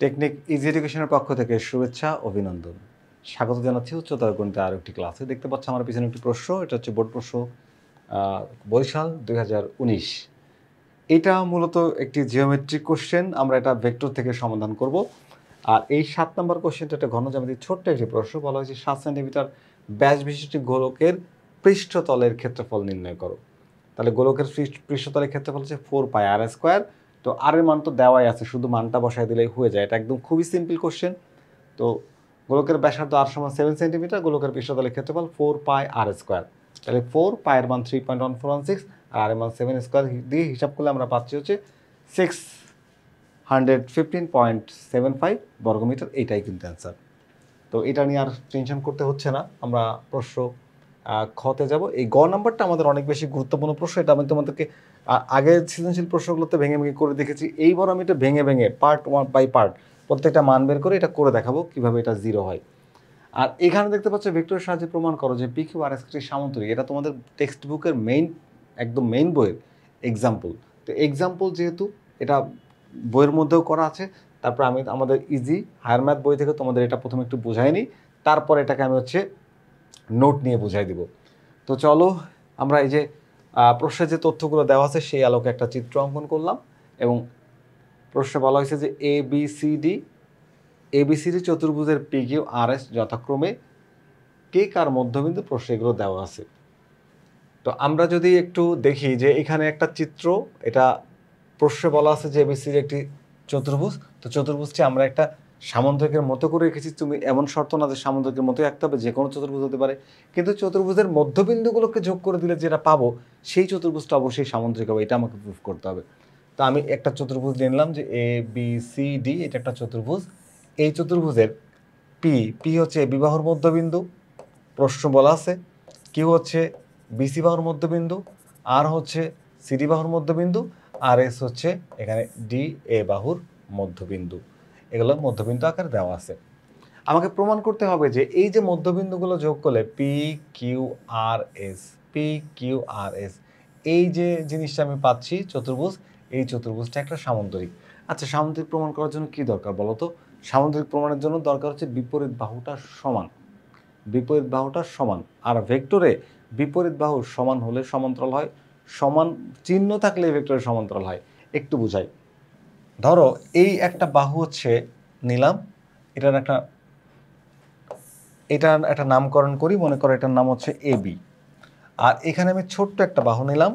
Technique easy এডুকেশনের পক্ষ থেকে শুভেচ্ছা অভিনন্দন স্বাগত জানাচ্ছি উচ্চতর গণিতের আরও একটি ক্লাসে। দেখতে পাচ্ছি আমার পিছনে একটি প্রশ্ন, এটা হচ্ছে বোর্ড প্রশ্ন বরিশাল 2019। এটা মূলত একটি জিওমেট্রিক কোশ্চেন, আমরা এটা ভেক্টর থেকে সমাধান করব। আর এই 7 নম্বর কোশ্চেনটা একটা ঘনজ্যামিতির ছোট্ট একটি প্রশ্ন, বলা হয়েছে 7 সেন্টিমিটার ব্যাস বিশিষ্ট গোলকের পৃষ্ঠতলের ক্ষেত্রফল নির্ণয় করো। তাহলে গোলকের পৃষ্ঠতলের ক্ষেত্রফল হচ্ছে 4πr²। তো আর এর মান তো দেওয়াই আছে, শুধু মানটা বসায় দিলেই হয়ে যায়। এটা একদম খুবই সিম্পল কোশ্চেন। তো গোলকের ব্যাসার্ধ আর সমান 7 সেন্টিমিটার, গোলকের পৃষ্ঠতলের ক্ষেত্রফল 4πr²। তাহলে 4π এর মান 3.1416 আর এর মান 7² দিয়ে হিসাব করলে আমরা পাচ্ছি হচ্ছে 615.75 বর্গমিটার। এইটাই কিন্তু অ্যান্সার। তো এটা নিয়ে আর টেনশন করতে হচ্ছে না, আমরা প্রশ্ন খতে যাব। এই গ নাম্বারটা আমাদের অনেক বেশি গুরুত্বপূর্ণ প্রশ্ন। এটা আমি তোমাদেরকে আগের সৃজনশীল প্রশ্নগুলোতে ভেঙে ভেঙে করে দেখেছি। এইবার আমি এটা ভেঙে ভেঙে পার্ট ওয়ান বাই পার্ট প্রত্যেকটা মান বের করে এটা করে দেখাবো কীভাবে এটা জিরো হয়। আর এখানে দেখতে পাচ্ছ ভেক্টরের সাহায্যে প্রমাণ করো যে পি কিউ আর এস একটি সামান্তরিক। এটা তোমাদের টেক্সট বুকের একদম মেইন বইয়ের এক্সাম্পল। তো এক্সাম্পল যেহেতু এটা বইয়ের মধ্যেও করা আছে, তারপর আমি আমাদের ইজি হায়ার ম্যাথ বই থেকে তোমাদের এটা প্রথমে একটু বোঝাই নিই, তারপর এটাকে আমি হচ্ছে নোট নিয়ে বোঝাই দিব। তো চলো আমরা এই যে প্রশ্নের যে তথ্যগুলো দেওয়া আছে সেই আলোকে একটা চিত্র অঙ্কন করলাম। এবং প্রশ্নে বলা হয়েছে যে এবিসিডি চতুর্ভুজের পি কিউ আর এস যথাক্রমে কে কার মধ্যবিন্দু, প্রশ্নে এগুলো দেওয়া আছে। তো আমরা যদি একটু দেখি যে এখানে একটা চিত্র, এটা প্রশ্নে বলা আছে যে এবিসিডি একটি চতুর্ভুজ। তো চতুর্ভুজটি আমরা একটা সামন্তরিকের মতো করে রেখেছি। তুমি এমন শর্ত না যে সামন্তরিকের মতোই রাখতে হবে, যে কোনো চতুর্ভুজ হতে পারে, কিন্তু চতুর্ভুজের মধ্যবিন্দুগুলোকে যোগ করে দিলে যেটা পাবো সেই চতুর্ভুজটা অবশ্যই সামন্তরিক হবে, এটা আমাকে প্রুফ করতে হবে। তো আমি একটা চতুর্ভুজ নিলাম যে এ বি সি ডি, এটা একটা চতুর্ভুজ। এই চতুর্ভুজের পি হচ্ছে এবি বাহুর মধ্যবিন্দু, প্রশ্ন বলা আছে। কিউ হচ্ছে বিসি বাহুর মধ্যবিন্দু, আর হচ্ছে সিডি বাহুর মধ্যবিন্দু, আর এস হচ্ছে এখানে ডি এ বাহুর মধ্যবিন্দু। এগুলো মধ্যবিন্দু আকারে দেওয়া আছে। আমাকে প্রমাণ করতে হবে যে এই যে মধ্যবিন্দুগুলো যোগ করলে পি কিউ আর এস, এই যে জিনিসটা আমি পাচ্ছি চতুর্ভুজ, এই চতুর্ভুজটা একটা সামন্তরিক। আচ্ছা, সামন্তরিক প্রমাণ করার জন্য কি দরকার বলো তো? সামন্তরিক প্রমাণের জন্য দরকার হচ্ছে বিপরীত বাহুটা সমান। বিপরীত বাহুটা সমান, আর ভেক্টরে বিপরীত বাহু সমান হলে সমান্তরাল হয়, সমান চিহ্ন থাকলে ভেক্টরের সমান্তরাল হয়। একটু বুঝাই। ধরো এই একটা বাহু হচ্ছে নিলাম, এটার একটা নামকরণ করি, মনে করো এটার নাম হচ্ছে এবি। আর এখানে আমি ছোট্ট একটা বাহু নিলাম,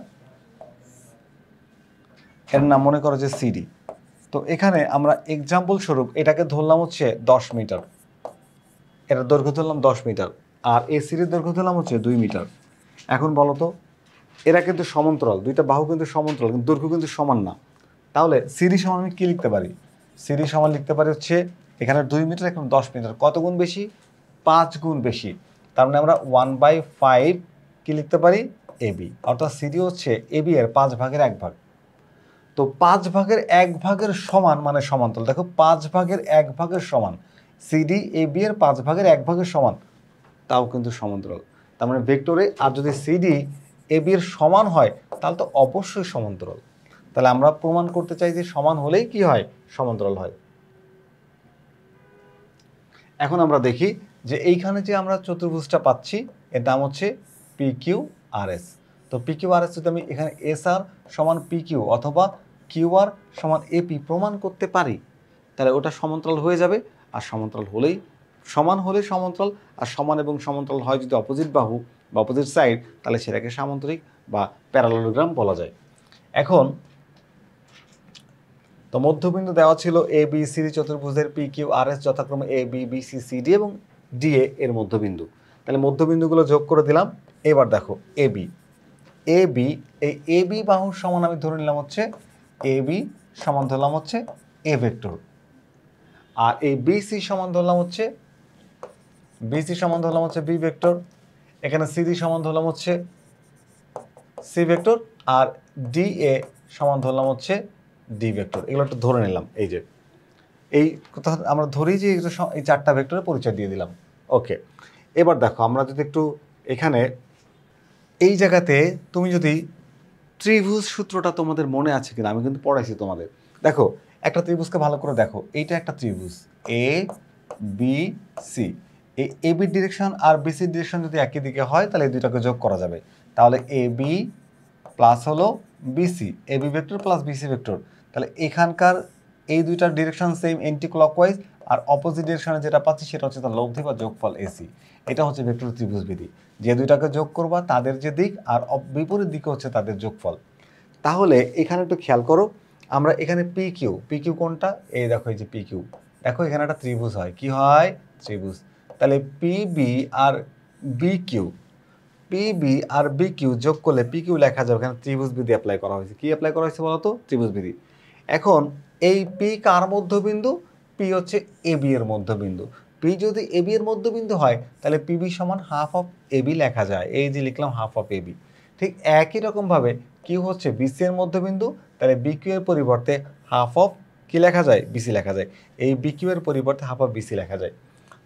এর নাম মনে করো যে সিডি। তো এখানে আমরা এক্সাম্পল স্বরূপ এটাকে ধরলাম হচ্ছে 10 মিটার, এটার দৈর্ঘ্য ধরলাম 10 মিটার, আর এই সিডির দৈর্ঘ্য ধরলাম হচ্ছে 2 মিটার। এখন বলো তো, এরা কিন্তু সমান্তরাল, দুইটা বাহু কিন্তু সমান্তরাল, কিন্তু দৈর্ঘ্য কিন্তু সমান না। তাহলে সিডি সমান আমি কী লিখতে পারি? সিডি সমান লিখতে পারি হচ্ছে এখানে 2 মিটার, এখন 10 মিটার, কত গুণ বেশি? 5 গুণ বেশি। তার মানে আমরা 1/5 কি লিখতে পারি? এবি। অর্থাৎ সিডি হচ্ছে এবি এর 5 ভাগের 1 ভাগ। তো 5 ভাগের 1 ভাগের সমান মানে সমান্তরাল। দেখো 5 ভাগের 1 ভাগের সমান, সিডি এবি এর 5 ভাগের 1 ভাগের সমান, তাও কিন্তু সমান্তরাল। তার মানে ভেক্টরে আর যদি সিডি এবি এর সমান হয় তাহলে তো অবশ্যই সমান্তরাল। তাহলে আমরা প্রমাণ করতে চাই যে সমান হলেই কি হয়? সমান্তরাল হয়। এখন আমরা দেখি যে এইখানে যে আমরা চতুর্ভুজটা পাচ্ছি এর নাম হচ্ছে পি কিউ আর এস। তো পি কিউ আর এস যদি আমি এখানে এস আর সমান পি কিউ অথবা কিউ আর সমান এপি প্রমাণ করতে পারি, তাহলে ওটা সমান্তরাল হয়ে যাবে। আর সমান্তরাল হলেই, সমান হলে সমান্তরাল, আর সমান এবং সমান্তরাল হয় যদি অপোজিট বাহু বা অপোজিট সাইড, তাহলে সেটাকে সামান্তরিক বা প্যারালোগ্রাম বলা যায়। এখন তো মধ্যবিন্দু দেওয়া ছিল এ বি সি ডি চতুর্ভুজের পি কিউ আর এস যথাক্রমে A B B C C D এবং ডি এর মধ্যবিন্দু। তাহলে মধ্যবিন্দুগুলো যোগ করে দিলাম। এবার দেখো এ বি এই এ বি বাহুর সমান আমি ধরে নিলাম হচ্ছে এ বি সমান ধরলাম হচ্ছে এ ভেক্টর, আর এই বিসি সমান ধরলাম হচ্ছে বি ভেক্টর। এখানে সিডি সমান ধরলাম হচ্ছে সি ভেক্টর, আর ডি এ সমান ধরলাম হচ্ছে ডি ভেক্টর। এগুলো একটু ধরে নিলাম। এই যে এই কথা আমরা ধরি যে এই 4টা ভেক্টরের পরিচয় দিয়ে দিলাম। ওকে, এবার দেখো আমরা যদি একটু এখানে এই জায়গাতে তুমি যদি ত্রিভুজ সূত্রটা তোমাদের মনে আছে কিনা, আমি কিন্তু পড়াইছি তোমাদের। দেখো একটা ত্রিভুজকে ভালো করে দেখো, এইটা একটা ত্রিভুজ এ বি সি, এই এ বির ডিরেকশন আর বিসির ডিরেকশন যদি একই দিকে হয় তাহলে এই দুইটাকে যোগ করা যাবে। তাহলে এ বি প্লাস হলো BC, A B vector plus BC vector. তাহলে এখানকার এই দুইটার ডিরেকশন সেম এন্টি ক্লকওয়াইজ, আর অপোজিট ডিরেকশনে যেটা পাচ্ছি সেটা হচ্ছে তার লব্ধি বা যোগফল এসি। এটা হচ্ছে ভেক্টর ত্রিভুজ বিধি, যে দুইটাকে যোগ করবা তাদের যে দিক আর বিপরীত দিকে হচ্ছে তাদের যোগফল। তাহলে এখানে একটু খেয়াল করো, আমরা এখানে পি কিউ কোনটা, এই দেখো এই যে পি কিউ, দেখো এখানে একটা ত্রিভুজ হয়, কি হয় ত্রিভুজ। তাহলে পি বি আর বি কিউ, পি বি আর বি কিউ যোগ করলে পি কিউ লেখা যাবে, এখানে ত্রিভুজ বিধি অ্যাপ্লাই করা হয়েছে। কি অ্যাপ্লাই করা হয়েছে বলতো, ত্রিভুজ বিধি। এখন এই পি কার মধ্যবিন্দু, পি হচ্ছে এ বি এর মধ্যবিন্দু। পি যদি এ বি এর মধ্যবিন্দু হয় তাহলে পি বি সমান হাফ অফ এ বি লেখা যায়, এই যে লিখলাম হাফ অফ এ বি। ঠিক একই রকমভাবে কিউ হচ্ছে বিসি এর মধ্যবিন্দু, তাহলে বি কিউ এর পরিবর্তে হাফ অফ কি লেখা যায়, বিসি লেখা যায়। এই বি কিউ এর পরিবর্তে হাফ অফ বিসি লেখা যায়।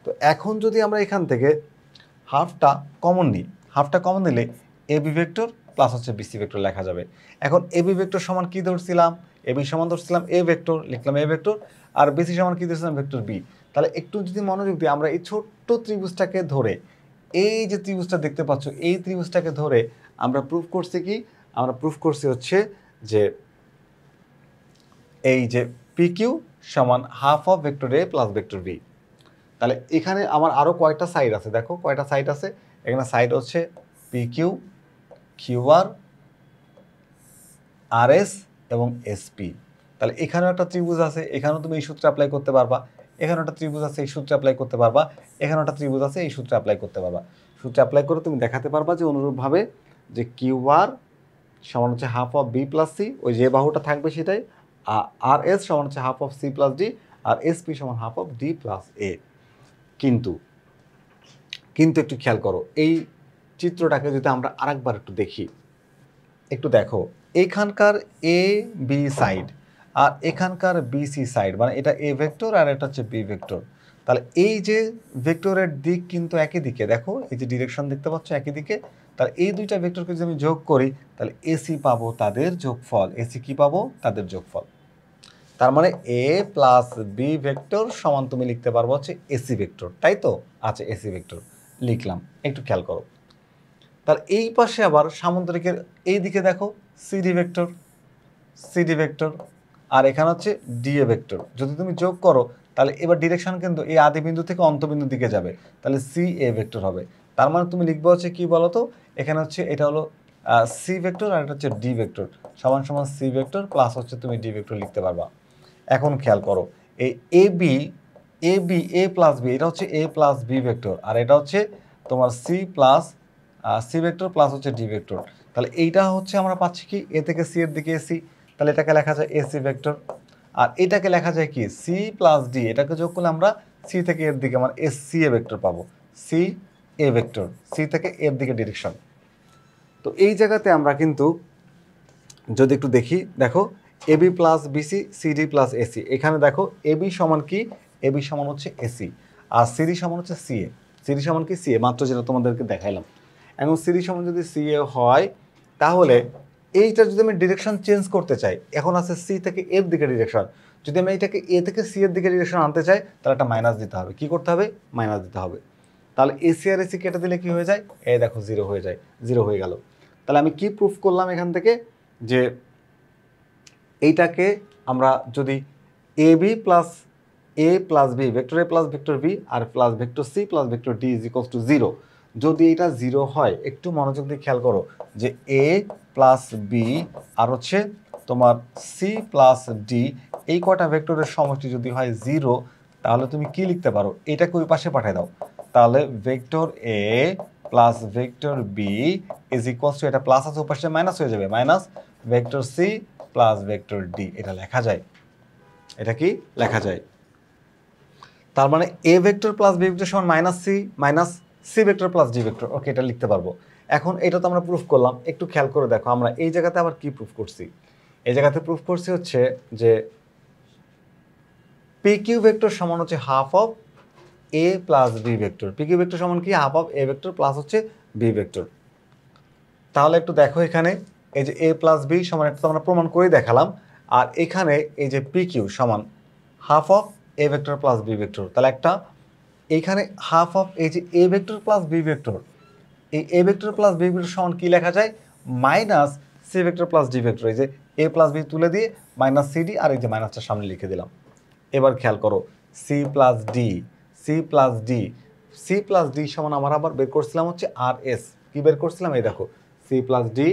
তো এখন যদি আমরা এখান থেকে হাফটা কমন নিই, হাফটা কমন নিলে এ বি ভেক্টর প্লাস হচ্ছে বিসি ভেক্টর লেখা যাবে। এখন এ বি ভেক্টর সমান কি ধরছিলাম, এ বি সমান ধরছিলাম এ ভেক্টর, লিখলাম এ ভেক্টর, আর বিসি সমান কি ধরছিলাম ভেক্টর বি। তাহলে একটু যদি মনোযোগ দিই, আমরা এই ছোট্ট ত্রিভুজটাকে ধরে, এই যে ত্রিভুজটা দেখতে পাচ্ছ এই ত্রিভুজটাকে ধরে আমরা প্রুফ করছি কি, আমরা প্রুফ করছি হচ্ছে যে এই যে পি কিউ সমান half of vector A plus vector B. তাহলে এখানে আমার আরও কয়টা সাইড আছে, দেখো কয়টা সাইড আছে, এখানে সাইড হচ্ছে P Q, Q R S এবং এসপি। তাহলে এখানেও একটা ত্রিভুজ আছে, এখানেও তুমি এই সূত্র অ্যাপ্লাই করতে পারবা, এখানেও একটা ত্রিভুজ আছে এই সূত্র অ্যাপ্লাই করতে পারবা, এখানেও একটা ত্রিভুজ আছে এই সূত্র অ্যাপ্লাই করতে পারবা। সূত্র অ্যাপ্লাই করে তুমি দেখাতে পারবা যে অনুরূপভাবে যে কিউ আর সমান হচ্ছে half of B plus C, ওই যে বাহুটা থাকবে সেটাই, আর এস সমান হচ্ছে half of C plus D, আর এসপি সমান half of D plus A. কিন্তু কিন্তু একটু খেয়াল করো, এই চিত্রটাকে যদি আমরা আরেকবার একটু দেখি, একটু দেখো এখানকার এ বি সাইড আর এখানকার বিসি সাইড, মানে এটা এ ভেক্টর আর এটা হচ্ছে বি ভেক্টর। তাহলে এই যে ভেক্টরের দিক কিন্তু একই দিকে, দেখো এই যে ডিরেকশন দেখতে পাচ্ছ একই দিকে। তাহলে এই দুইটা ভেক্টরকে যদি আমি যোগ করি তাহলে এসি পাবো তাদের যোগফল, এসি কি পাবো তাদের যোগফল। তার মানে এ প্লাস বি ভেক্টর সমান তুমি লিখতে পারবো হচ্ছে এসি ভেক্টর, তাই তো। আচ্ছা এসি ভেক্টর লিখলাম, একটু খেয়াল করো। তার এই পাশে আবার সামুদ্রিকের এই দিকে দেখো সিডি ভেক্টর, সিডি ভেক্টর, আর এখানে হচ্ছে ডিএ ভেক্টর। যদি তুমি যোগ করো তাহলে এবার ডিরেকশন কিন্তু এই আদি বিন্দু থেকে অন্তবিন্দুর দিকে যাবে, তাহলে সি এ ভেক্টর হবে। তার মানে তুমি লিখবে হচ্ছে কি বলতো, এখানে হচ্ছে এটা হলো সি ভেক্টর আর এটা হচ্ছে ডি ভেক্টর, সমান সমান সি ভেক্টর প্লাস হচ্ছে তুমি ডি ভেক্টর লিখতে পারবা। এখন খেয়াল করো এই A B, A B A plus B, এটা হচ্ছে এ প্লাস বি ভেক্টর, আর এটা হচ্ছে তোমার C plus C vector plus হচ্ছে ডি ভেক্টর। তাহলে এইটা হচ্ছে আমরা পাচ্ছি কি এ থেকে সি এর দিকে এসি, তাহলে এটাকে লেখা যায় এসি ভেক্টর। আর এটাকে লেখা যায় কি সি প্লাস ডি, এটাকে যোগ করলে আমরা সি থেকে এর দিকে মানে এস সি এ ভেক্টর পাবো, সি এ ভেক্টর, সি থেকে এর দিকে ডিরেকশন। তো এই জায়গাতে আমরা কিন্তু যদি একটু দেখি, দেখো AB plus BC CD plus AC, এখানে দেখো এবি সমান কি, এবি সমান হচ্ছে এসি, আর সিডি সমান হচ্ছে সিএ, সিডি সমান কি সিএ, মাত্র যেটা তোমাদেরকে দেখাইলাম। এখন সিডি সমান যদি সিএ হয় তাহলে এইটা যদি আমি ডিরেকশন চেঞ্জ করতে চাই, এখন আছে সি থেকে এর দিকে ডিরেকশন, যদি আমি এইটাকে এ থেকে সি এর দিকে ডিরেকশন আনতে চাই তাহলে একটা মাইনাস দিতে হবে। কি করতে হবে, মাইনাস দিতে হবে। তাহলে এসি আর এসি কেটে দিলে কি হয়ে যায়, এই দেখো জিরো হয়ে যায়, জিরো হয়ে গেল। তাহলে আমি কি প্রুফ করলাম এখান থেকে, যে এইটাকে আমরা যদি A B plus A plus B, vector A plus vector B আর plus vector C plus vector D is equals to zero, যদি এটা জিরো হয়, একটু মনোযোগ দিয়ে খেয়াল করো, যে এ প্লাস বি আর হচ্ছে তোমার সি প্লাস ডি এই কয়টা ভেক্টরের সমষ্টি যদি হয় জিরো, তাহলে তুমি কি লিখতে পারো, এটাকে ওই পাশে পাঠিয়ে দাও, তাহলে vector A plus vector B is equals to, এটা প্লাস আছে ওই পাশে মাইনাস হয়ে যাবে, minus vector C plus vector D, এটা লেখা যায়, এটা কি লেখা যায়। তার মানে A vector plus B vector সমান minus C vector plus D vector, okay এটা লিখতে পারবো। এখন এটা তো আমরা প্রুফ করলাম, একটু খেয়াল করে দেখো আমরা এই জায়গাতে আবার কি প্রুফ করছি, এই জায়গাতে প্রুফ করছি হচ্ছে যে পি কিউ ভেক্টর সমান হচ্ছে half of A plus B vector, P Q vector সমান কি half of A vector plus হচ্ছে বি ভেক্টর। তাহলে একটু দেখো এখানে এই যে এ প্লাস বি সমান, একটা তো আমরা প্রমাণ করেই দেখালাম, আর এখানে এই যে পি কিউ সমান half of A vector plus B vector, তাহলে একটা এইখানে হাফ অফ এই যে A vector plus B vector, এই A vector plus B vector সমান কী লেখা যায়, minus C vector plus D vector. এই যে এ প্লাস বি তুলে দিয়ে মাইনাস সিডি আর এই যে মাইনাসটা সামনে লিখে দিলাম। এবার খেয়াল করো C plus D, C plus D, C plus D সমান আমার আবার বের করছিলাম হচ্ছে আর এস। কী বের করছিলাম, এই দেখো সি প্লাস ডি,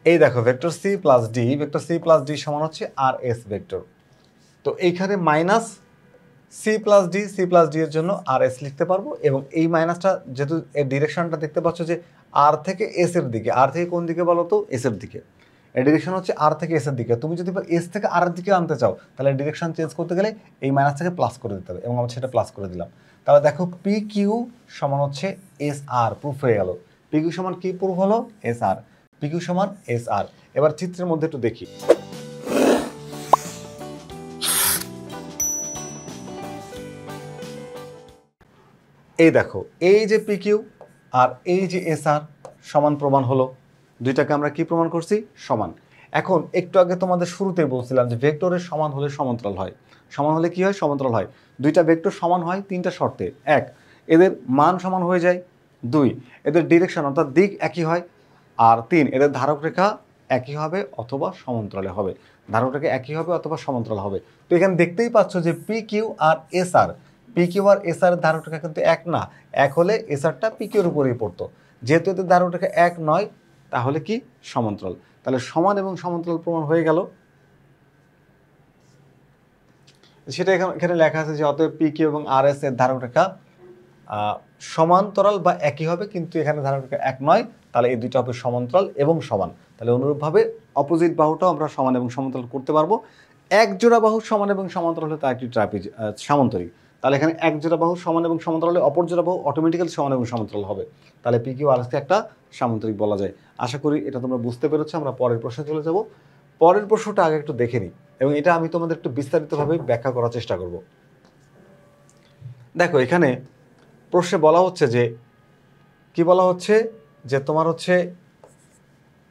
এই দেখো vector C plus D, vector C plus D সমান হচ্ছে আর এস ভেক্টর। তো এইখানে minus C plus D, C plus D এর জন্য আর এস লিখতে পারবো, এবং এই মাইনাসটা যেহেতু এর ডিরেকশনটা দেখতে পাচ্ছ যে আর থেকে এস এর দিকে, আর থেকে কোন দিকে বলো তো, এস এর দিকে। এর ডিরেকশন হচ্ছে আর থেকে এস এর দিকে। তুমি যদি এস থেকে আর এর দিকে আনতে চাও তাহলে ডিরেকশন চেঞ্জ করতে গেলে এই মাইনাসটাকে প্লাস করে দিতে হবে, এবং আমরা সেটা প্লাস করে দিলাম। তাহলে দেখো পি কিউ সমান হচ্ছে এস আর, প্রুফ হয়ে গেল। পি কিউ সমান কি প্রুফ হলো, এস আর। পি কিউ সমান এস আর। এবার চিত্রের মধ্যে একটু দেখি। এই দেখো এই যে পি কিউ আর এই যে এস আর সমান প্রমাণ হলো। দুইটাকে আমরা কি প্রমাণ করছি, সমান। এখন একটু আগে তোমাদের শুরুতেই বলছিলাম যে ভেক্টরের সমান হলে সমান্তরাল হয়। সমান হলে কি হয়, সমান্তরাল হয়। দুইটা ভেক্টর সমান হয় তিনটা শর্তে। এক, এদের মান সমান হয়ে যায়। দুই, এদের ডিরেকশন অর্থাৎ দিক একই হয়। আর তিন, এদের ধারক রেখা একই হবে অথবা সমান্তরালে হবে। ধারক রেখা একই হবে অথবা সমান্তরাল হবে। তো এখানে দেখতেই পাচ্ছ যে পি কিউ আর এস আর, পি কিউ আর এস আর ধারক রেখা কিন্তু এক না। এক হলে এস আরটা পি কিউর উপরেই পড়তো। যেহেতু এদের ধারক রেখা এক নয় তাহলে কি, সমান্তরাল। তাহলে সমান এবং সমান্তরাল প্রমাণ হয়ে গেল। সেটা এখানে লেখা আছে যে অতএব পি কিউ এবং আর এস এর ধারক রেখা সমান্তরাল বা একই হবে, কিন্তু এখানে ধারক রেখা এক নয়। তাহলে এই দুইটা হবে সমান্তরাল এবং সমান। তাহলে অনুরূপভাবে অপোজিট বাহুটাও আমরা সমান এবং সমান্তরাল করতে পারবো। এক জোড়া বাহু সমান এবং সমান্তরাল হলে তা একটি ট্রাপিজ সামান্তরিক। তাহলে এখানে এক জোড়া বাহু সমান এবং সমান্তরাল হলে অপর জোড়া বাহু অটোমেটিক্যালি সমান এবং সমান্তরাল হবে। তাহলে পি কিউ আর এসকে একটা সামান্তরিক বলা যায়। আশা করি এটা তোমরা বুঝতে পেরেছো। আমরা পরের প্রশ্নে চলে যাব। পরের প্রশ্নটা আগে একটু দেখে নিই, এবং এটা আমি তোমাদের একটু বিস্তারিতভাবে ব্যাখ্যা করার চেষ্টা করব। দেখো এখানে প্রশ্নে বলা হচ্ছে যে কি বলা হচ্ছে, যে তোমার হচ্ছে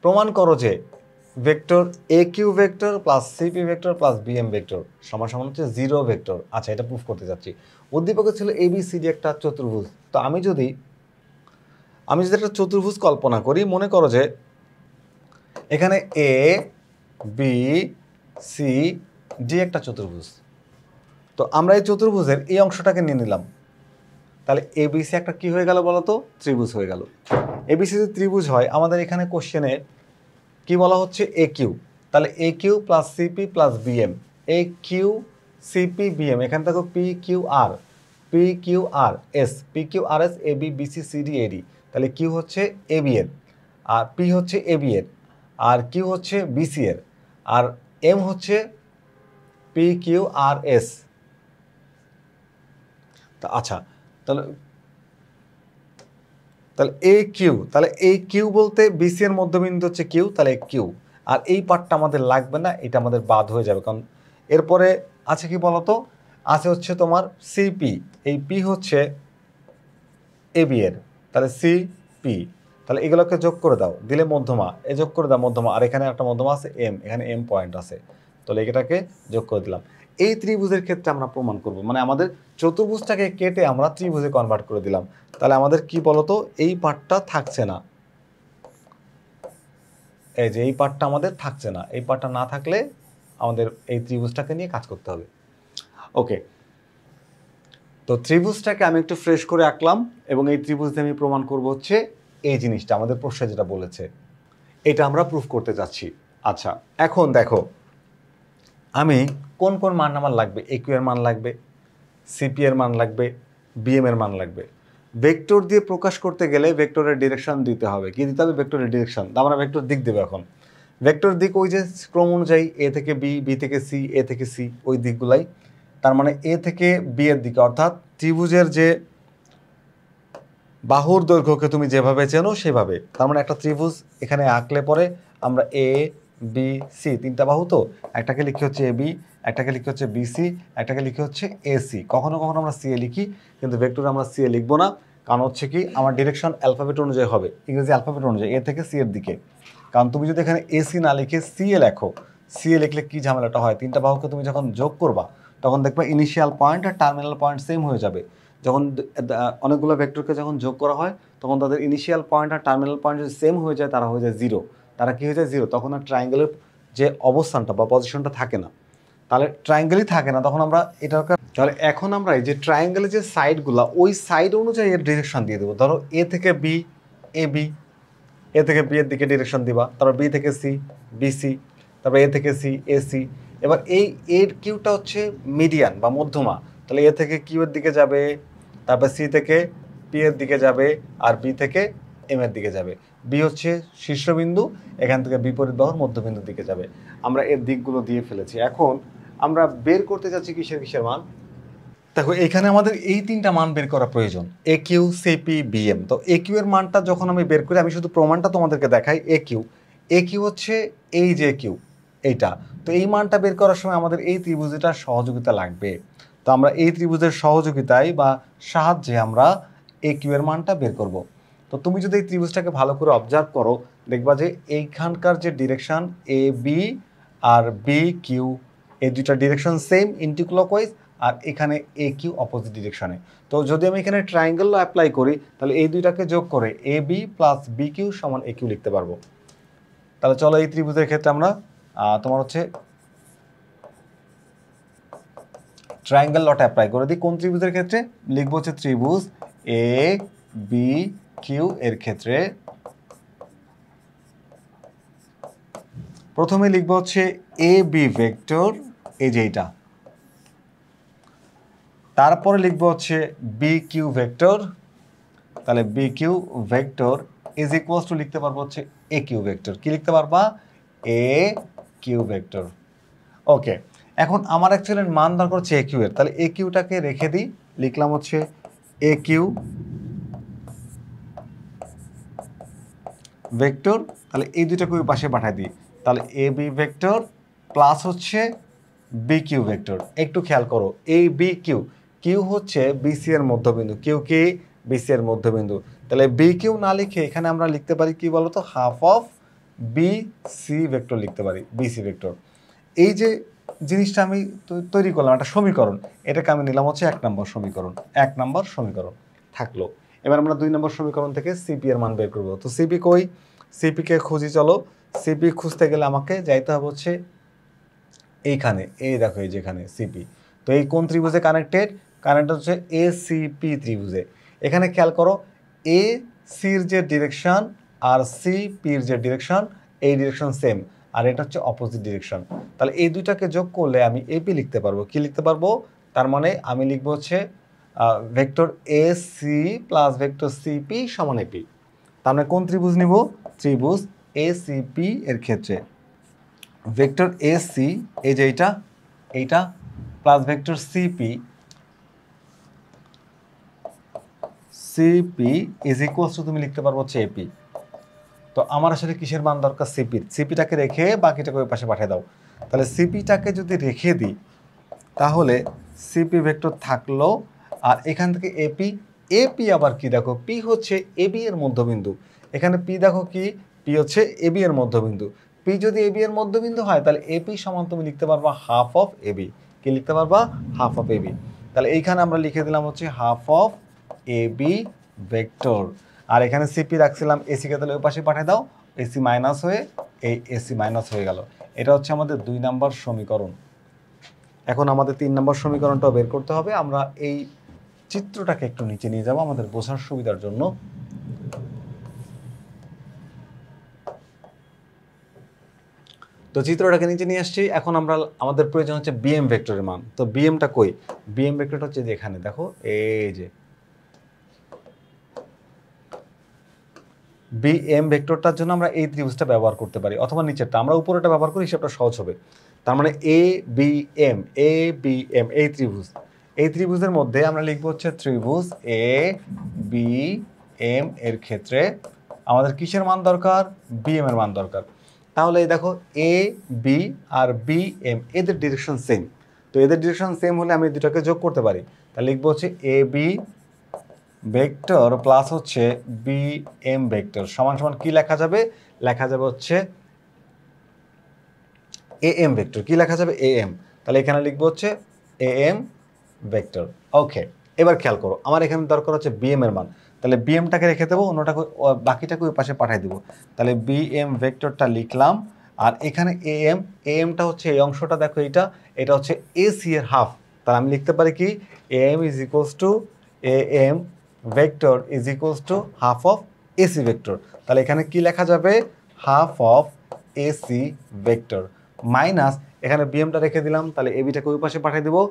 প্রমাণ করো যে vector A Q vector plus CP vector plus BM vector সমান সমান হচ্ছে জিরো ভেক্টর। আচ্ছা, এটা প্রুফ করতে যাচ্ছি। উদ্দীপকে ছিল এবিসিডি একটা চতুর্ভুজ। তো আমি যদি একটা চতুর্ভুজ কল্পনা করি, মনে করো যে এখানে এ বি সি ডি একটা চতুর্ভুজ। তো আমরা এই চতুর্ভুজের এই অংশটাকে নিয়ে নিলাম। তাহলে এবিসি একটা কি হয়ে গেল বলো তো, ত্রিভুজ হয়ে গেল। এবিসি যদি ত্রিভুজ হয়, আমাদের এখানে কোশ্চেনে কি বলা হচ্ছে, এ কিউ। তাহলে A Q plus CP plus BM, A Q CP BM, এখান থেকে P Q R, P Q R S, P Q R S, A B BC CD AD. তাহলে কিউ হচ্ছে এ বি এর, আর P হচ্ছে A B এর, আর Q হচ্ছে BC এর, আর M হচ্ছে পি কিউ আর এস। আচ্ছা, তাহলে এ কিউ, তাহলে এই কিউ বলতে বিসি এর মধ্যবিন্দু হচ্ছে কিউ, তাহলে কিউ। আর এই পার্টটা আমাদের লাগবে না, এটা আমাদের বাদ হয়ে যাবে। কারণ এরপরে আছে কি বলতো, আছে হচ্ছে তোমার সিপি। এই পি হচ্ছে এ বি এর, তাহলে সি পি। তাহলে এগুলোকে যোগ করে দাও, দিলে মধ্যমা, এ যোগ করে দাও মধ্যমা। আর এখানে একটা মধ্যমা আছে এম, এখানে এম পয়েন্ট আছে। তাহলে এটাকে যোগ করে দিলাম। এই ত্রিভুজের ক্ষেত্রে আমরা প্রমাণ করব, মানে আমাদের চতুর্ভুজটাকে কেটে আমরা ত্রিভুজে কনভার্ট করে দিলাম। তাহলে আমাদের কি বলতো, এই পার্টটা থাকছে না। এই যে এই পার্টটা আমাদের থাকছে না। এই পার্টটা না থাকলে আমাদের এই ত্রিভুজটাকে নিয়ে কাজ করতে হবে। ওকে, তো ত্রিভুজটাকে আমি একটু ফ্রেশ করে আঁকলাম, এবং এই ত্রিভুজ দিয়ে আমি প্রমাণ করব হচ্ছে এই জিনিসটা, আমাদের প্রশ্নে যেটা বলেছে এটা আমরা প্রুফ করতে যাচ্ছি। আচ্ছা, এখন দেখো আমি কোন কোন মান আমার লাগবে, এ কিউ এর মান লাগবে, সিপি এর মান লাগবে, বিএম এর মান লাগবে। ভেক্টর দিয়ে প্রকাশ করতে গেলে ভেক্টরের ডিরেকশন দিতে হবে। কি দিতে হবে, ভেক্টরের ডিরেকশন। আমরা ভেক্টর দিক দেবো। এখন ভেক্টর দিক ওই যে ক্রম অনুযায়ী এ থেকে বি, বি থেকে সি, এ থেকে সি, ওই দিকগুলাই। তার মানে এ থেকে বি এর দিকে, অর্থাৎ ত্রিভুজের যে বাহুর দৈর্ঘ্যকে তুমি যেভাবে চেনো সেভাবে। তার মানে একটা ত্রিভুজ এখানে আঁকলে পরে আমরা এ বি সি, তিনটা বাহু, তো একটাকে লিখি হচ্ছে এ বি, একটাকে লিখি হচ্ছে বিসি, একটাকে লিখি হচ্ছে এসি। কখনো কখনো আমরা সি এ লিখি, কিন্তু ভেক্টরে আমরা সি এ লিখবো না। কারণ হচ্ছে কি, আমার ডিরেকশন অ্যালফাবেট অনুযায়ী হবে, ইংরেজি অ্যালফাবেট অনুযায়ী, এ থেকে সি এর দিকে। কারণ তুমি যদি এখানে এসি না লিখে সি এ লেখো, সি এ লিখলে কি ঝামেলাটা হয়, তিনটা বাহুকে তুমি যখন যোগ করবা তখন দেখবা ইনিশিয়াল পয়েন্ট আর টার্মিনাল পয়েন্ট সেম হয়ে যাবে। যখন অনেকগুলো ভেক্টরকে যখন যোগ করা হয় তখন তাদের ইনিশিয়াল পয়েন্ট আর টার্মিনাল পয়েন্ট যদি সেম হয়ে যায় তারা হয়ে যায় জিরো। তারা কি হয়ে যায় জিরো, তখন আর ট্রায়াঙ্গেলের যে অবস্থানটা বা পজিশনটা থাকে না, তাহলে ট্রায়াঙ্গেলই থাকে না, তখন আমরা এটাকে তাহলে এখন আমরা এই যে ট্রায়াঙ্গেলের যে সাইডগুলো ওই সাইড অনুযায়ী এর ডিরেকশন দিয়ে দেবো। ধরো এ থেকে বি, এ বি, এ থেকে বি এর দিকে ডিরেকশন দিবা, তারপর বি থেকে সি, বি সি, তারপর এ থেকে সি, এ সি। এবার এই এর কিউটা হচ্ছে মিডিয়ান বা মধ্যমা, তাহলে এ থেকে কিউ এর দিকে যাবে, তারপর সি থেকে পি এর দিকে যাবে, আর বি থেকে এম এর দিকে যাবে। বি হচ্ছে শীর্ষবিন্দু, এখান থেকে বিপরীত বাহুর মধ্যবিন্দুর দিকে যাবে। আমরা এর দিকগুলো দিয়ে ফেলেছি। এখন আমরা বের করতে যাচ্ছি কিসের কিসের মান। দেখো এখানে আমাদের এই তিনটা মান বের করা প্রয়োজন, এ কিউ, সিপি, বিএম। তো এ কিউ এর মানটা যখন আমি বের করি, আমি শুধু প্রমাণটা তোমাদেরকে দেখাই। এ কিউ হচ্ছে এই যে কিউ এইটা। তো এই মানটা বের করার সময় আমাদের এই ত্রিভুজটার সহযোগিতা লাগবে। তো আমরা এই ত্রিভুজের সহযোগিতায় বা সাহায্যে আমরা এ কিউ এর মানটা বের করব। তো তুমি যদি এই ত্রিভুজটাকে ভালো করে অবজার্ভ করো, দেখবা যে এইখানকার যে direction A B R B Q, এই দুইটা ডিরেকশন সেম ইন্টিক্লকওয়াইজ, আর এখানে এ কিউ অপোজিট ডিরেকশনে। তো যদি আমি এখানে ট্রায়াঙ্গেল অ্যাপ্লাই করি তাহলে এই দুইটাকে যোগ করে এ বি প্লাস বি কিউ সমান এ কিউ লিখতে পারবো। তাহলে চলো এই ত্রিভুজের ক্ষেত্রে আমরা তোমার হচ্ছে ট্রায়াঙ্গেল লট অ্যাপ্লাই করে দিই। কোন ত্রিভুজের ক্ষেত্রে লিখবো হচ্ছে ত্রিভুজ এ বি কিউ এর ক্ষেত্রে প্রথমে লিখবো হচ্ছে এ বি ভেক্টর, এই যে এইটা। তারপরে লিখবো হচ্ছে বি কিউ ভেক্টর, তাহলে B Q vector is equals to লিখতে পারবো হচ্ছে এ কিউ ভেক্টর। কি লিখতে পারবা? এ কিউ ভেক্টর। ওকে, এখন আমার অ্যাকচুয়ালি মান দরকার হচ্ছে এ কিউ এর, তাহলে এ কিউটাকে রেখে দিই, লিখলাম হচ্ছে এ কিউ ভেক্টর। তাহলে এই দুইটাকে ওই পাশে পাঠাই দিই, তাহলে এ বি ভেক্টর প্লাস হচ্ছে বি কিউ ভেক্টর। একটু খেয়াল করো, এ বি কিউ, কিউ হচ্ছে বিসি এর মধ্যবিন্দু, কিউ কি বিসি এর মধ্যবিন্দু। তাহলে বি কিউ না লিখে এখানে আমরা লিখতে পারি কি বলতো, half of B C vector লিখতে পারি, বিসি ভেক্টর। এই যে জিনিসটা আমি তৈরি করলাম একটা সমীকরণ, এটাকে আমি নিলাম হচ্ছে 1 নম্বর সমীকরণ। 1 নম্বর সমীকরণ থাকলো। এবার আমরা 2 নম্বর সমীকরণ থেকে সিপি এর মান বের করবো। তো সিপি কই, সিপিকে খুঁজি চলো। সিপি খুঁজতে গেলে আমাকে যাইতে হবে হচ্ছে এইখানে, এই দেখো এই যেখানে সিপি। তো এই কোন ত্রিভুজে কানেক্টেড হচ্ছে এ সিপি ত্রিভুজে। এখানে খেয়াল করো, এ সির যে ডিরেকশন আর সি পির যে ডিরেকশন, এই ডিরেকশন সেম, আর এটা হচ্ছে অপোজিট ডিরেকশন। তাহলে এই দুইটাকে যোগ করলে আমি এপি লিখতে পারবো। কি লিখতে পারবো? তার মানে আমি লিখবো হচ্ছে vector A C plus vector CP সমান এপি। তার মানে কোন ত্রিভুজ নিব? ত্রিভুজ এ সিপি এর ক্ষেত্রে ভেক্টর এ সি, এই যে এইটা plus vector CP is equals two তুমি লিখতে পারবো হচ্ছে এপি। তো আমার আসলে কিসের মান দরকার? সিপিটাকে রেখে বাকিটাকে ওই পাশে পাঠিয়ে দাও। তাহলে সিপিটাকে যদি রেখে দিই তাহলে সিপি ভেক্টর থাকলো, আর এখান থেকে এপি আবার কি দেখো, পি হচ্ছে এবি এর মধ্যবিন্দু। এখানে পি দেখো কি, পি হচ্ছে এবি এর মধ্যবিন্দু। পি যদি এবি এর মধ্যবিন্দু হয় তাহলে এপি সমান তুমি লিখতে পারবা হাফ অফ এবি। কি লিখতে পারবা? Half of AB. তাহলে এইখানে আমরা লিখে দিলাম হচ্ছে হাফ অফ এবি ভেক্টর। আর এখানে সিপি রাখছিলাম, এসিকে তাহলে ওই পাশে পাঠিয়ে দাও, এসি মাইনাস হয়ে এই এসি মাইনাস হয়ে গেল। এটা হচ্ছে আমাদের 2 নম্বর সমীকরণ। এখন আমাদের 3 নম্বর সমীকরণটাও বের করতে হবে। আমরা এই চিত্রটাকে একটু নিচে নিয়ে যাব আমাদের বোঝার সুবিধার জন্য। তো চিত্রটাকে নিচে নিয়ে আসছি। এখন আমরা আমাদের প্রয়োজন হচ্ছে বিএম ভেক্টরের মান। তো বিএমটা কই? বিএম ভেক্টরটা হচ্ছে যে এখানে দেখো, এই যে বিএম ভেক্টরটার জন্য আমরা এই ত্রিভুজটা ব্যবহার করতে পারি, অথবা নিচেরটা। আমরা উপরেটা ব্যবহার করি, হিসাবটা সহজ হবে। তার মানে এ বি এম এই ত্রিভুজের মধ্যে আমরা লিখবো হচ্ছে ত্রিভুজ এ বি এম এর ক্ষেত্রে আমাদের কিসের মান দরকার? বিএম এর মান দরকার। তাহলে দেখো A B R B M এদের ডিরেকশন সেম। তো এদের ডিরেকশন সেম হলে আমি দুটাকে যোগ করতে পারি। তাহলে লিখবো হচ্ছে এ বি ভেক্টর প্লাস হচ্ছে বি এম ভেক্টর সমান সমান কি লেখা যাবে? লেখা যাবে হচ্ছে এ এম ভেক্টর। কী লেখা যাবে? A M. তাহলে এখানে লিখবো হচ্ছে এ এম ভেক্টর। ওকে, এবার খেয়াল করো, আমার এখানে দরকার হচ্ছে বিএম এর মান। তাহলে বিএমটাকে রেখে দেবো, অন্যটাকে বাকিটাকে ওই পাশে পাঠিয়ে দেবো। তাহলে বিএম ভেক্টরটা লিখলাম। আর এখানে এ এমটা হচ্ছে এই অংশটা, দেখো এটা হচ্ছে এসি এর হাফ। তাহলে আমি লিখতে পারি কি, A M is equals to A M vector is equals to half of AC vector. তাহলে এখানে কি লেখা যাবে? Half of AC vector minus, এখানে বিএমটা রেখে দিলাম। তাহলে এবিটাকে ওই পাশে পাঠিয়ে দেবো,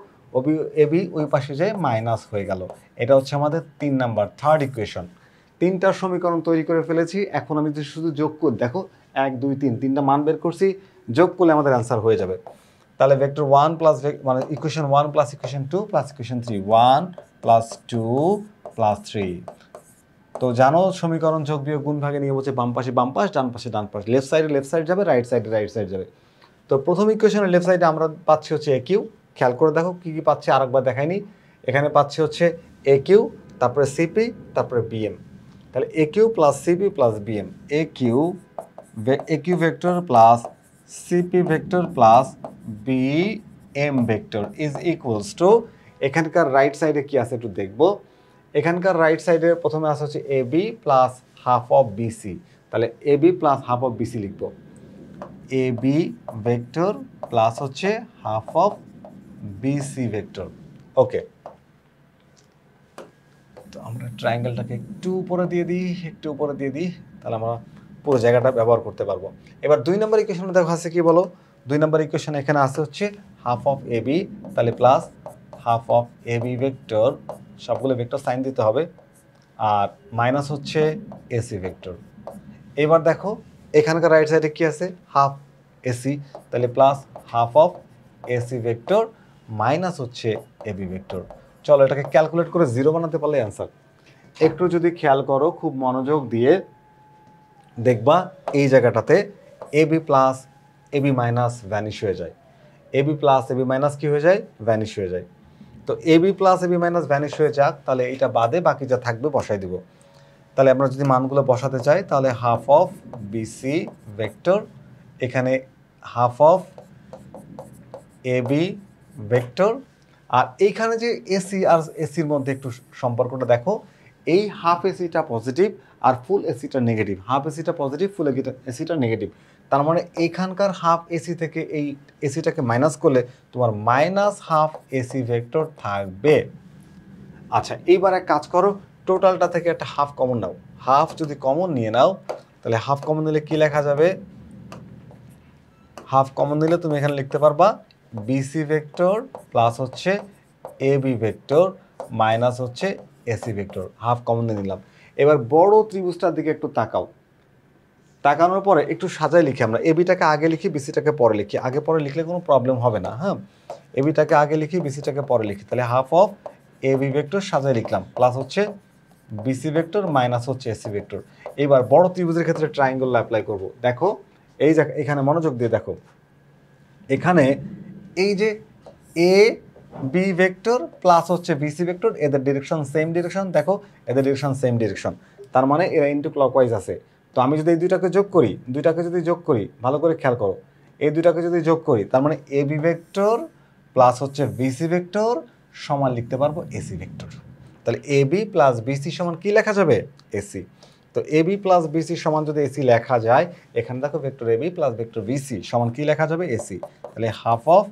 এবি ওই পাশে যে মাইনাস হয়ে গেল। এটা হচ্ছে আমাদের 3 নাম্বার, থার্ড ইকুয়েশন। 3টা সমীকরণ তৈরি করে ফেলেছি। এখন আমি যদি শুধু যোগ করি, দেখো 1 2 3, 3টা মান বের করছি, যোগ করলে আমাদের অ্যান্সার হয়ে যাবে। তাহলে ভেক্টর 1 প্লাস মানে equation 1 plus equation 2 plus equation 3, 1 plus 2 plus 3। তো জানো সমীকরণ যোগ বিয়োগ গুণ ভাগে নিয়ে বলছে বাম পাশে বাম পাশ, ডান পাশে ডান পাশ, লেফট সাইডে লেফট সাইড যাবে, রাইট সাইডে রাইট সাইড যাবে। তো প্রথম ইকুয়েশনের লেফট সাইডে আমরা পাচ্ছি হচ্ছে এ কিউ। খেয়াল করে দেখো কী কী পাচ্ছি, আরেকবার দেখাইনি। এখানে পাচ্ছি হচ্ছে এ কিউ, তারপরে সিপি, তারপরে বিএম। তাহলে A Q plus CP plus BM, A Q vector plus CP vector plus BM vector is equals to, এখানকার রাইট সাইডে কি আছে একটু দেখবো। এখানকার রাইট সাইডে প্রথমে আসা হচ্ছে A B plus half of BC. তাহলে A B plus half of BC লিখবো, এ বি ভেক্টর প্লাস হচ্ছে half of BC vector. Okay, তো আমরা ট্রায়াঙ্গেলটাকে একটু উপরে দিয়ে দিই, তাহলে আমরা পুরো জায়গাটা ব্যবহার করতে পারবো। এবার 2 নম্বর ইকুয়েশনে দেখো আছে কি বলো। 2 নম্বর ইকুয়েশন এখানে আছে হচ্ছে হাফ অফ এ বি, তাহলে plus half of A B vector, সবগুলো ভেক্টর সাইন দিতে হবে, আর মাইনাস হচ্ছে এসি ভেক্টর। এবার দেখো এখানকার রাইট সাইডে কি আছে, হাফ এসি, তাহলে plus half of AC vector minus হচ্ছে এবি ভেক্টর। চলো এটাকে ক্যালকুলেট করে 0 বানাতে পারলে অ্যান্সার। একটু যদি খেয়াল করো খুব মনোযোগ দিয়ে দেখবা, এই জায়গাটাতে AB plus AB minus vanish হয়ে যায়, এবি প্লাস এবি মাইনাস কি হয়ে যায়, ভ্যানিশ হয়ে যায়। তো AB plus AB minus vanish হয়ে যাক, তাহলে এটা বাদে বাকি যা থাকবে বসাই দিব। তাহলে আমরা যদি মানগুলো বসাতে চাই, তাহলে হাফ অফ বিসি ভেক্টর, এখানে হাফ অফ এবি ভেক্টর, আর এইখানে যে এসি আর এসির মধ্যে একটু সম্পর্কটা দেখো, এই হাফ এসিটা পজিটিভ আর ফুল এসিটা নেগেটিভ, হাফ এসিটা পজিটিভ ফুল এসিটা নেগেটিভ। তার মানে এইখানকার হাফ এসি থেকে এই এসিটাকে মাইনাস করলে তোমার মাইনাস হাফ এসি ভেক্টর থাকবে। আচ্ছা, এইবার এক কাজ করো, টোটালটা থেকে একটা হাফ কমন নাও। হাফ যদি কমন নিয়ে নাও, তাহলে হাফ কমন নিলে কি লেখা যাবে, হাফ কমন নিলে তুমি এখানে লিখতে পারবা বিসি ভেক্টর প্লাস হচ্ছে এবি ভেক্টর মাইনাস হচ্ছে এসি ভেক্টর। হাফ কমন দিয়ে নিলাম। এবার বড় ত্রিভুজটার দিকে একটু তাকাও, তাকানোর পরে একটু সাজায় লিখি, আমরা এবিটাকে আগে লিখি, বিসিটাকে পরে লিখি। আগে পরে লিখলে কোনো প্রবলেম হবে না, হ্যাঁ। এবিটাকে আগে লিখি, বিসিটাকে পরে লিখি। তাহলে হাফ অফ এবি ভেক্টর সাজায় লিখলাম, প্লাস হচ্ছে বিসি ভেক্টর মাইনাস হচ্ছে এসি ভেক্টর। এবার বড় ত্রিভুজের ক্ষেত্রে ট্রায়াঙ্গেল অ্যাপ্লাই করব। দেখো এই যে এখানে মনোযোগ দিয়ে দেখো, এখানে এই যে এ বি ভেক্টর প্লাস হচ্ছে বিসি ভেক্টর, এদের ডিরেকশন সেম ডিরেকশন, দেখো এদের ডিরেকশন সেম ডিরেকশন, তার মানে এরা ইন্টু ক্লকওয়াইজ আছে। তো আমি যদি এই দুইটাকে যোগ করি, ভালো করে খেয়াল করো, এই দুইটাকে যদি যোগ করি, তার মানে এ বি ভেক্টর প্লাস হচ্ছে বিসি ভেক্টর সমান লিখতে পারবো এসি ভেক্টর। তাহলে এ বি প্লাস বিসি সমান কি লেখা যাবে, এসি। তো এ বি প্লাস বিসি সমান যদি এসি লেখা যায়, এখানে দেখো ভেক্টর এ বি প্লাস ভেক্টর বিসি সমান কি লেখা যাবে, এসি। তাহলে হাফ অফ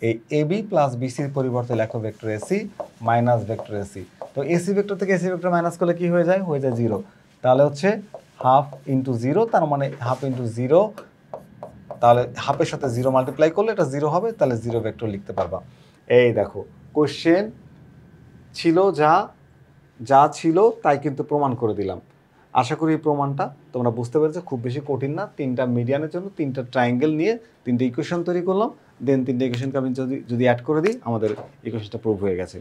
এই এ বি প্লাস বিসির পরিবর্তে লেখো vector AC minus vector AC. তো এসি ভেক্টর থেকে এসি ভেক্টর মাইনাস করলে কি হয়ে যায় 0। তাহলে হচ্ছে হাফ ইন্টু 0, তার মানে হাফ ইন্টু 0, তাহলে হাফের সাথে 0 মাল্টিপ্লাই করলে এটা 0 হবে, তাহলে 0 ভেক্টর লিখতে পারবা। এই দেখো কোশ্চেন ছিল যা ছিল তাই কিন্তু প্রমাণ করে দিলাম। আশা করি এই প্রমাণটা তোমরা বুঝতে পেরেছো, খুব বেশি কঠিন না। 3টা মিডিয়ানের জন্য 3টা ট্রায়াঙ্গেল নিয়ে 3টে ইকুয়েশন তৈরি করলাম, দেন 3টে ইকুয়েশনকে আমি যদি অ্যাড করে দিই, আমাদের ইকুয়েশনটা প্রুভ হয়ে গেছে।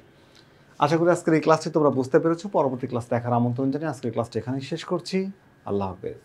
আশা করি আজকের এই ক্লাসটি তোমরা বুঝতে পেরেছো। পরবর্তী ক্লাস দেখার আমন্ত্রণ জানিয়ে আজকের ক্লাসটা এখানেই শেষ করছি। আল্লাহ হাফেজ।